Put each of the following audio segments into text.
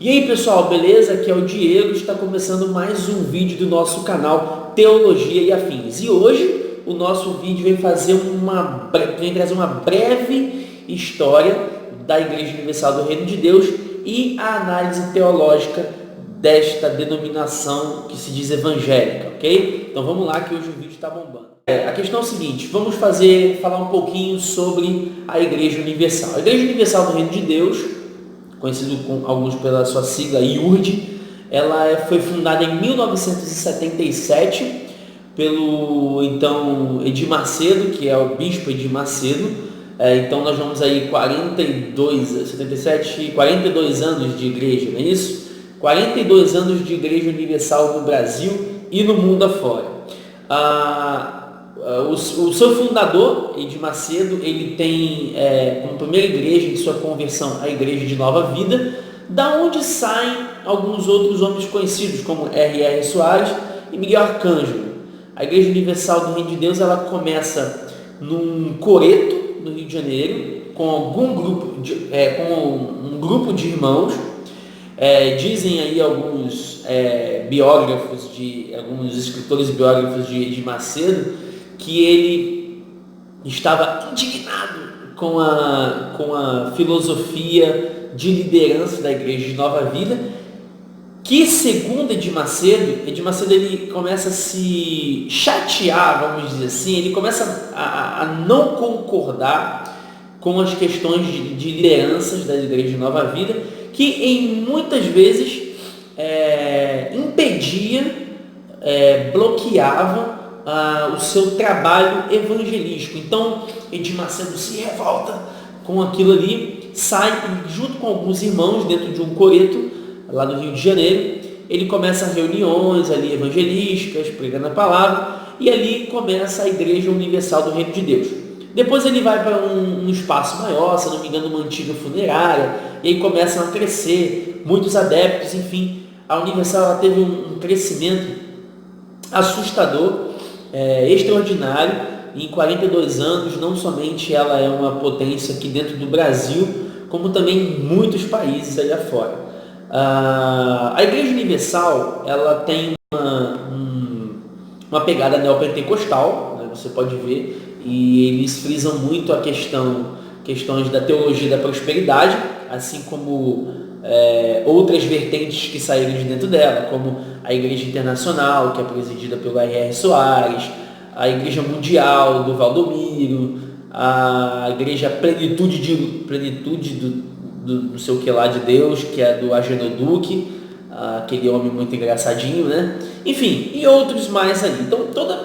E aí pessoal, beleza? Aqui é o Diego, está começando mais um vídeo do nosso canal Teologia e Afins. E hoje o nosso vídeo vem trazer uma breve história da Igreja Universal do Reino de Deus e a análise teológica desta denominação que se diz evangélica, ok? Então vamos lá que hoje o vídeo está bombando. A questão é o seguinte, vamos falar um pouquinho sobre a Igreja Universal. A Igreja Universal do Reino de Deus, conhecido com alguns pela sua sigla IURD, ela foi fundada em 1977 pelo então Edir Macedo, que é o bispo Edir Macedo. Então nós vamos aí 42 anos de igreja, não é isso? 42 anos de Igreja Universal no Brasil e no mundo afora. O seu fundador, Edir Macedo, ele tem como primeira igreja de sua conversão a Igreja de Nova Vida, da onde saem alguns outros homens conhecidos como R.R. Soares e Miguel Arcângelo. A Igreja Universal do Reino de Deus, ela começa num coreto, no Rio de Janeiro, com um grupo de irmãos. Dizem aí alguns alguns escritores biógrafos de Edir Macedo, que ele estava indignado com a filosofia de liderança da Igreja de Nova Vida, que segundo Edir Macedo ele começa a se chatear, vamos dizer assim, ele começa a não concordar com as questões de lideranças da Igreja de Nova Vida, que em muitas vezes bloqueavam o seu trabalho evangelístico. Então Edir Macedo se revolta com aquilo ali, sai junto com alguns irmãos dentro de um coreto lá no Rio de Janeiro. Ele começa reuniões ali evangelísticas, pregando a palavra, e ali começa a Igreja Universal do Reino de Deus. Depois ele vai para um espaço maior, se não me engano, uma antiga funerária, e aí começam a crescer muitos adeptos. Enfim, a Universal ela teve um crescimento assustador, extraordinário. Em 42 anos, não somente ela é uma potência aqui dentro do Brasil, como também em muitos países aí afora. A Igreja Universal ela tem uma pegada neopentecostal, né, você pode ver, e eles frisam muito a questões da teologia da prosperidade, assim como outras vertentes que saíram de dentro dela, como a Igreja Internacional, que é presidida pelo R.R. Soares, a Igreja Mundial do Valdomiro, a Igreja Plenitude do seu que lá de Deus, que é do Agenor Duque, aquele homem muito engraçadinho, né? Enfim, e outros mais ali. Então toda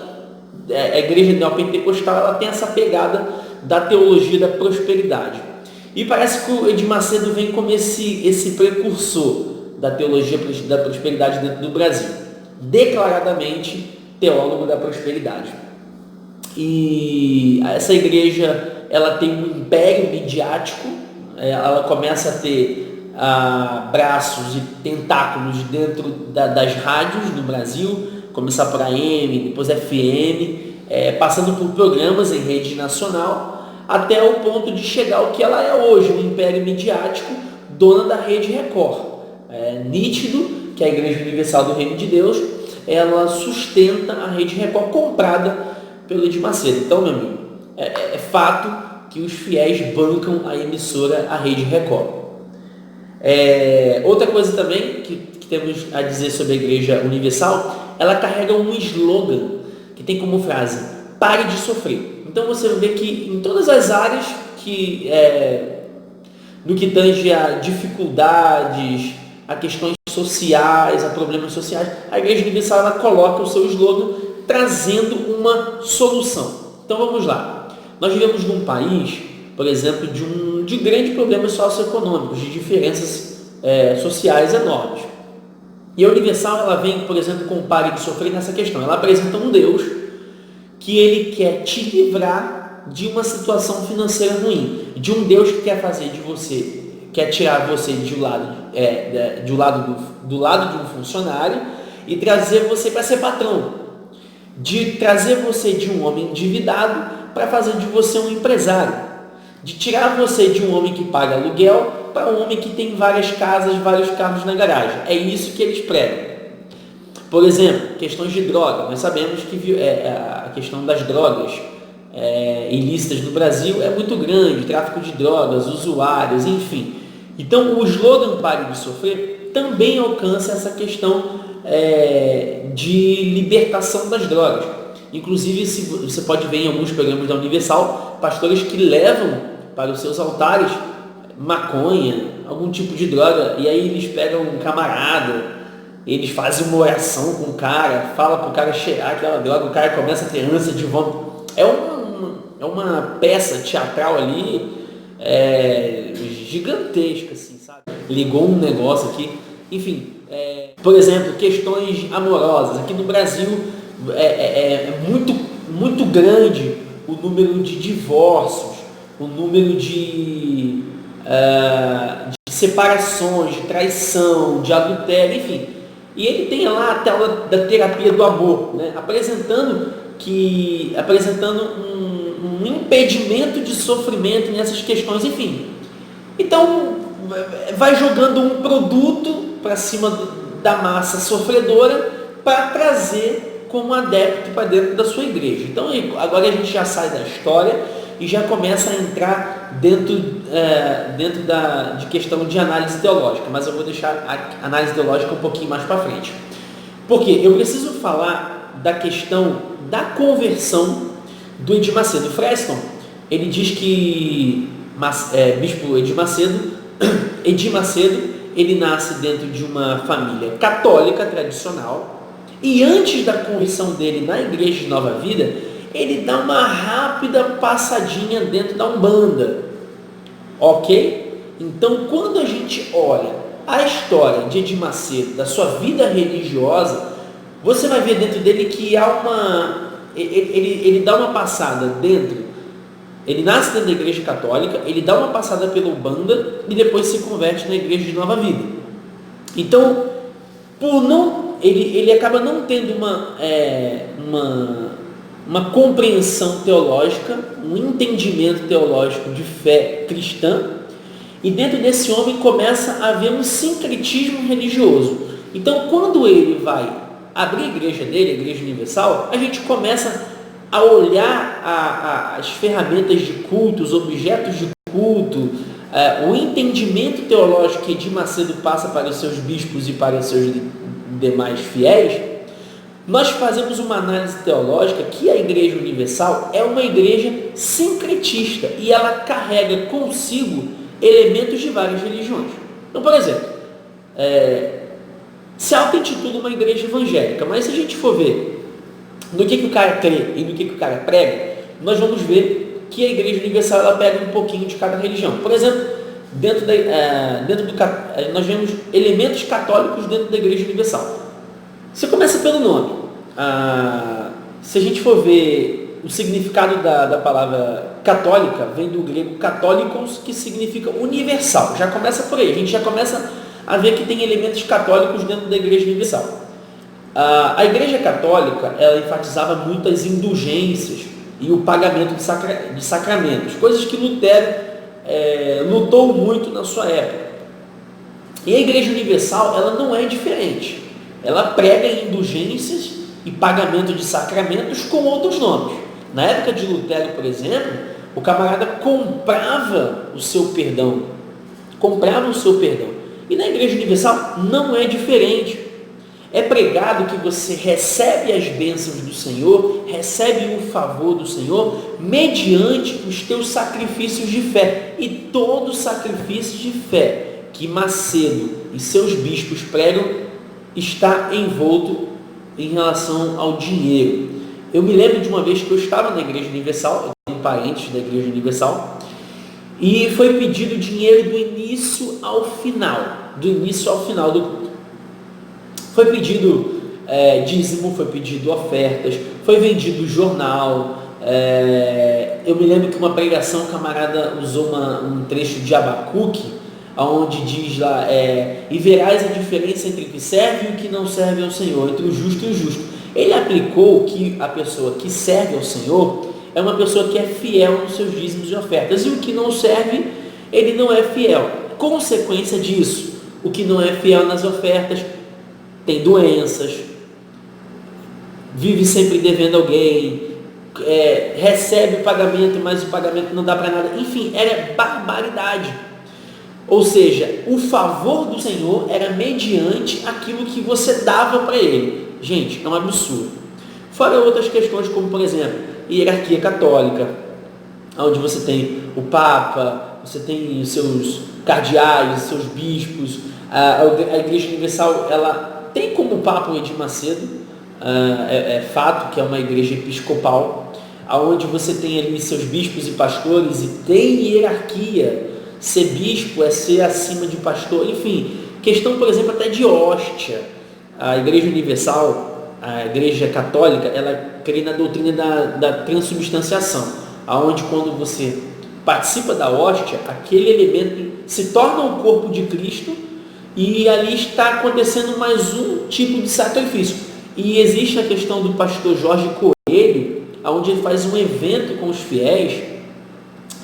a Igreja Neopentecostal ela tem essa pegada da teologia da prosperidade. E parece que o Edir Macedo vem como esse precursor da teologia da prosperidade dentro do Brasil, declaradamente teólogo da prosperidade. E essa igreja ela tem um império midiático, ela começa a ter braços e tentáculos dentro das rádios no Brasil, começar por AM, depois FM, passando por programas em rede nacional, até o ponto de chegar ao que ela é hoje, um império midiático, dona da Rede Record. É nítido que a Igreja Universal do Reino de Deus ela sustenta a Rede Record, comprada pelo Edir Macedo. Então, meu amigo, é fato que os fiéis bancam a emissora, a Rede Record. Outra coisa também que temos a dizer sobre a Igreja Universal, ela carrega um slogan que tem como frase: pare de sofrer. Então você vê que em todas as áreas no que tange a dificuldades, a questões sociais, a problemas sociais, a Igreja Universal ela coloca o seu slogan trazendo uma solução. Então vamos lá. Nós vivemos num país, por exemplo, de grandes problemas socioeconômicos, de diferenças sociais enormes. E a Universal ela vem, por exemplo, com o pare de sofrer nessa questão. Ela apresenta um Deus que ele quer te livrar de uma situação financeira ruim, de um Deus que quer fazer de você, quer tirar você do lado de um funcionário e trazer você para ser patrão, de trazer você de um homem endividado para fazer de você um empresário, de tirar você de um homem que paga aluguel para um homem que tem várias casas, vários carros na garagem. É isso que eles pregam. Por exemplo, questões de droga. Nós sabemos que a questão das drogas ilícitas no Brasil é muito grande, tráfico de drogas, usuários, enfim. Então, o slogan Pare de Sofrer também alcança essa questão de libertação das drogas. Inclusive, você pode ver em alguns programas da Universal, pastores que levam para os seus altares maconha, algum tipo de droga, e aí eles pegam um camarada, eles fazem uma oração com o cara, fala para o cara cheirar aquela droga, o cara começa a ter ânsia de vômito. É uma peça teatral ali gigantesca, assim, sabe? Ligou um negócio aqui, enfim. Por exemplo, questões amorosas. Aqui no Brasil é muito, muito grande o número de divórcios, o número de separações, de traição, de adultério, enfim. E ele tem lá a tela da terapia do amor, né? apresentando um impedimento de sofrimento nessas questões, enfim. Então, vai jogando um produto para cima da massa sofredora para trazer como adepto para dentro da sua igreja. Então, agora a gente já sai da história e já começa a entrar dentro de questão de análise teológica, mas eu vou deixar a análise teológica um pouquinho mais para frente. Porque eu preciso falar da questão da conversão do Edir Macedo. Freston, ele diz que Bispo Edir Macedo, ele nasce dentro de uma família católica tradicional e antes da conversão dele na Igreja de Nova Vida, ele dá uma rápida passadinha dentro da Umbanda, ok? Então, quando a gente olha a história de Edir Macedo, da sua vida religiosa, você vai ver dentro dele que ele dá uma passada dentro. Ele nasce dentro da Igreja Católica, ele dá uma passada pela Umbanda e depois se converte na Igreja de Nova Vida. Então, ele acaba não tendo uma compreensão teológica, um entendimento teológico de fé cristã, e dentro desse homem começa a haver um sincretismo religioso. Então, quando ele vai abrir a igreja dele, a Igreja Universal, a gente começa a olhar as ferramentas de culto, os objetos de culto, o entendimento teológico que Edir Macedo passa para os seus bispos e para os seus demais fiéis. Nós fazemos uma análise teológica que a Igreja Universal é uma igreja sincretista e ela carrega consigo elementos de várias religiões. Então, por exemplo, se auto-intitula uma igreja evangélica, mas se a gente for ver no que o cara crê e no que o cara prega, nós vamos ver que a Igreja Universal ela pega um pouquinho de cada religião. Por exemplo, nós vemos elementos católicos dentro da Igreja Universal. Você começa pelo nome. Se a gente for ver o significado da palavra católica, vem do grego católicos, que significa universal. Já começa por aí. A gente já começa a ver que tem elementos católicos dentro da Igreja Universal. A Igreja Católica, ela enfatizava muito as indulgências e o pagamento de sacramentos, coisas que Lutero lutou muito na sua época. E a Igreja Universal, ela não é diferente. Ela prega em indulgências e pagamento de sacramentos com outros nomes. Na época de Lutero, por exemplo, o camarada comprava o seu perdão. E na Igreja Universal não é diferente. É pregado que você recebe as bênçãos do Senhor, recebe o favor do Senhor, mediante os teus sacrifícios de fé. E todo sacrifício de fé que Macedo e seus bispos pregam está envolto em relação ao dinheiro. Eu me lembro de uma vez que eu estava na Igreja Universal, eu tenho parentes da Igreja Universal, e foi pedido dinheiro do início ao final do culto. Foi pedido dízimo, foi pedido ofertas, foi vendido jornal. Eu me lembro que uma pregação, o camarada usou um trecho de Abacuque, onde diz lá, e verás a diferença entre o que serve e o que não serve ao Senhor, entre o justo e o justo. Ele aplicou que a pessoa que serve ao Senhor é uma pessoa que é fiel nos seus dízimos e ofertas, e o que não serve, ele não é fiel. consequência disso, o que não é fiel nas ofertas tem doenças, vive sempre devendo alguém, recebe o pagamento, mas o pagamento não dá para nada. Enfim, era barbaridade. Ou seja, o favor do Senhor era mediante aquilo que você dava para Ele. Gente, é um absurdo. Fora outras questões, como por exemplo, hierarquia católica, onde você tem o Papa, você tem os seus cardeais, os seus bispos. A Igreja Universal, ela tem como Papa o Edir Macedo, é fato que é uma igreja episcopal, onde você tem ali seus bispos e pastores e tem hierarquia. Ser bispo é ser acima de pastor, enfim, questão, por exemplo, até de hóstia. A Igreja Universal, a Igreja Católica, ela crê na doutrina da transubstanciação, aonde quando você participa da hóstia, aquele elemento se torna o corpo de Cristo e ali está acontecendo mais um tipo de sacrifício. E existe a questão do pastor Jorge Coelho, onde ele faz um evento com os fiéis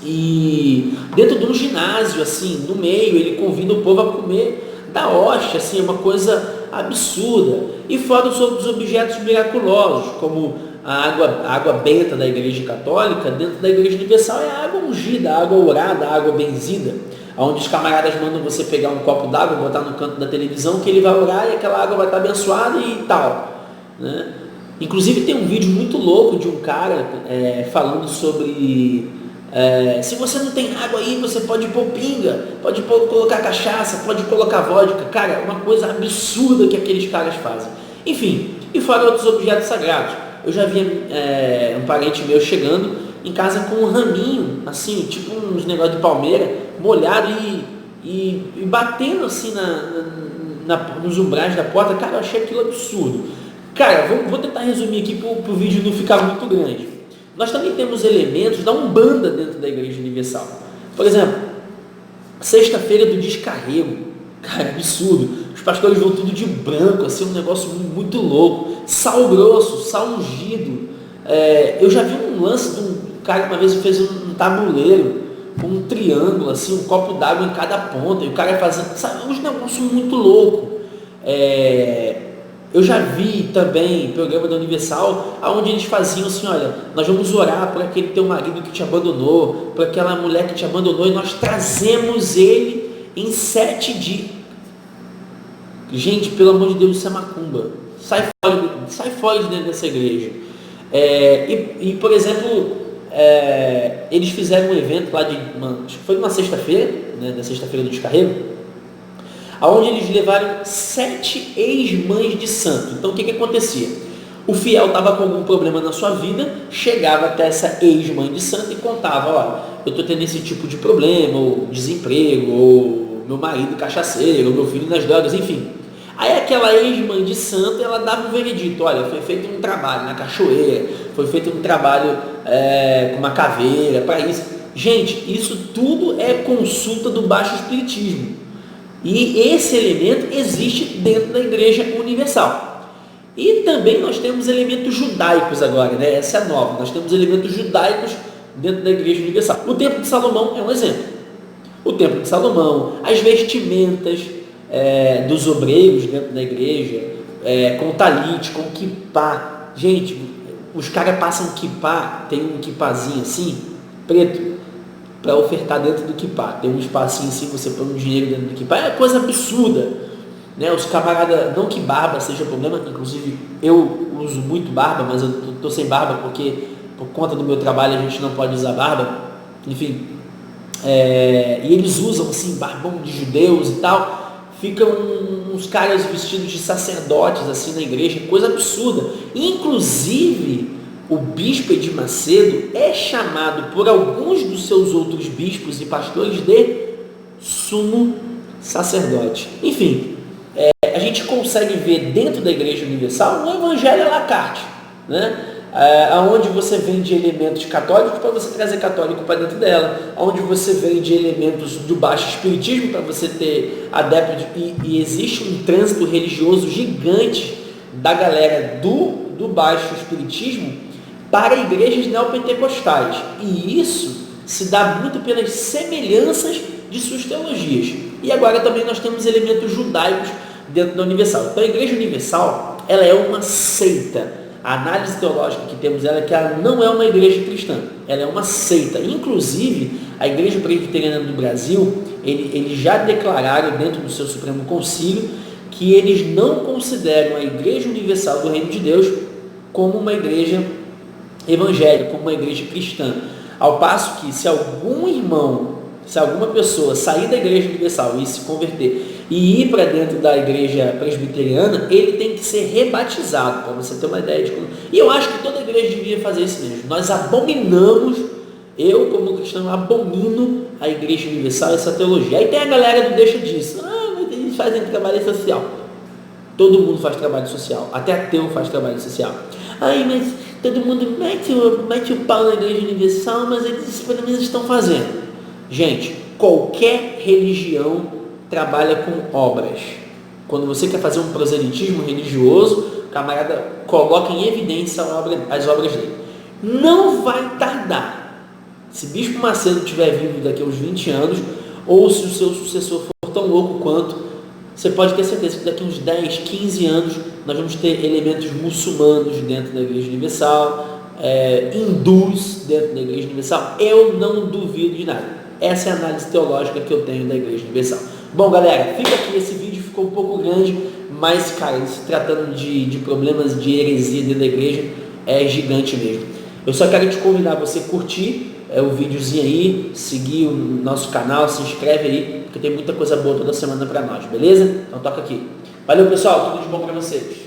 e dentro de um ginásio, assim, no meio, ele convida o povo a comer da hóstia, assim, é uma coisa absurda. E fora os objetos miraculosos, como a água benta da Igreja Católica, dentro da Igreja Universal é a água ungida, a água orada, a água benzida, onde os camaradas mandam você pegar um copo d'água, botar no canto da televisão, que ele vai orar e aquela água vai estar abençoada e tal, né? Inclusive tem um vídeo muito louco de um cara falando sobre... se você não tem água aí, você pode pôr pinga, pode colocar cachaça, pode colocar vodka. Cara, é uma coisa absurda que aqueles caras fazem. Enfim, e fora outros objetos sagrados. Eu já vi um parente meu chegando em casa com um raminho, assim, tipo uns negócios de palmeira, molhado e batendo assim nos umbrais da porta. Cara, eu achei aquilo absurdo. Cara, vou tentar resumir aqui para o vídeo não ficar muito grande. Nós também temos elementos da Umbanda dentro da Igreja Universal. Por exemplo, sexta-feira do descarrego. Cara, absurdo. Os pastores vão tudo de branco, assim, um negócio muito louco. Sal grosso, sal ungido. Eu já vi um lance de um cara que uma vez fez um tabuleiro com um triângulo, assim, um copo d'água em cada ponta. E o cara fazendo, sabe, uns negócios muito loucos. Eu já vi também programa da Universal, onde eles faziam assim, olha, nós vamos orar por aquele teu marido que te abandonou, por aquela mulher que te abandonou, e nós trazemos ele em 7 dias. Gente, pelo amor de Deus, isso é macumba. Sai fora de dentro dessa igreja. Por exemplo, eles fizeram um evento lá acho que foi numa sexta-feira, né, da sexta-feira do descarrego, onde eles levaram 7 ex-mães de santo. Então o que acontecia? O fiel estava com algum problema na sua vida, chegava até essa ex-mãe de santo e contava, olha, eu estou tendo esse tipo de problema, ou desemprego, ou meu marido cachaceiro, ou meu filho nas drogas, enfim. Aí aquela ex-mãe de santo, ela dava um veredito, olha, foi feito um trabalho na cachoeira, foi feito um trabalho com uma caveira, para isso. Gente, isso tudo é consulta do baixo espiritismo. E esse elemento existe dentro da Igreja Universal. E também nós temos elementos judaicos agora, né? Essa é nova. Nós temos elementos judaicos dentro da Igreja Universal. O Templo de Salomão é um exemplo. O Templo de Salomão, as vestimentas dos obreiros dentro da igreja, com talite, com kippá. Gente, os caras passam kippá, tem um kippazinho assim, preto, para ofertar dentro do kippá. Tem um espacinho assim, você põe um dinheiro dentro do kippá. É coisa absurda, né? Os camaradas, não que barba seja problema, inclusive eu uso muito barba, mas eu estou sem barba porque por conta do meu trabalho a gente não pode usar barba, enfim. E eles usam assim, barbão de judeus e tal, ficam uns caras vestidos de sacerdotes assim na igreja, coisa absurda. Inclusive o bispo Edir Macedo é chamado por alguns dos seus outros bispos e pastores de sumo sacerdote. Enfim, a gente consegue ver dentro da Igreja Universal um evangelho à la carte, né? Onde você vende elementos católicos para você trazer católico para dentro dela, onde você vende elementos do baixo espiritismo para você ter adeptos, e existe um trânsito religioso gigante da galera do baixo espiritismo para igrejas neopentecostais, e isso se dá muito pelas semelhanças de suas teologias. E agora também nós temos elementos judaicos dentro da Universal. Então a Igreja Universal, ela é uma seita. A análise teológica que temos ela é que ela não é uma igreja cristã, ela é uma seita. Inclusive, a Igreja Presbiteriana do Brasil, eles já declararam dentro do seu Supremo Concílio que eles não consideram a Igreja Universal do Reino de Deus como uma igreja evangélica, como uma igreja cristã. Ao passo que se algum irmão, se alguma pessoa sair da Igreja Universal e se converter e ir para dentro da Igreja Presbiteriana, ele tem que ser rebatizado, para você ter uma ideia de como... E eu acho que toda igreja devia fazer isso mesmo. Nós abominamos, eu como cristão abomino a Igreja Universal e essa teologia. Aí tem a galera do deixa disso, mas eles fazem trabalho social. Todo mundo faz trabalho social, até ateu faz trabalho social. Aí, mas todo mundo mete o pau na Igreja Universal, mas eles pelo menos estão fazendo. Gente, qualquer religião trabalha com obras. Quando você quer fazer um proselitismo religioso, o camarada coloca em evidência as obras dele. Não vai tardar. Se Bispo Macedo estiver vivo daqui a uns 20 anos, ou se o seu sucessor for tão louco quanto, você pode ter certeza que daqui a uns 10, 15 anos, nós vamos ter elementos muçulmanos dentro da Igreja Universal, hindus dentro da Igreja Universal. Eu não duvido de nada. Essa é a análise teológica que eu tenho da Igreja Universal. Bom, galera, fica aqui. Esse vídeo ficou um pouco grande, mas, cara, se tratando de problemas de heresia dentro da igreja, é gigante mesmo. Eu só quero te convidar a você curtir o videozinho aí, seguir o nosso canal, se inscreve aí, porque tem muita coisa boa toda semana para nós, beleza? Então toca aqui. Valeu, pessoal, tudo de bom para vocês.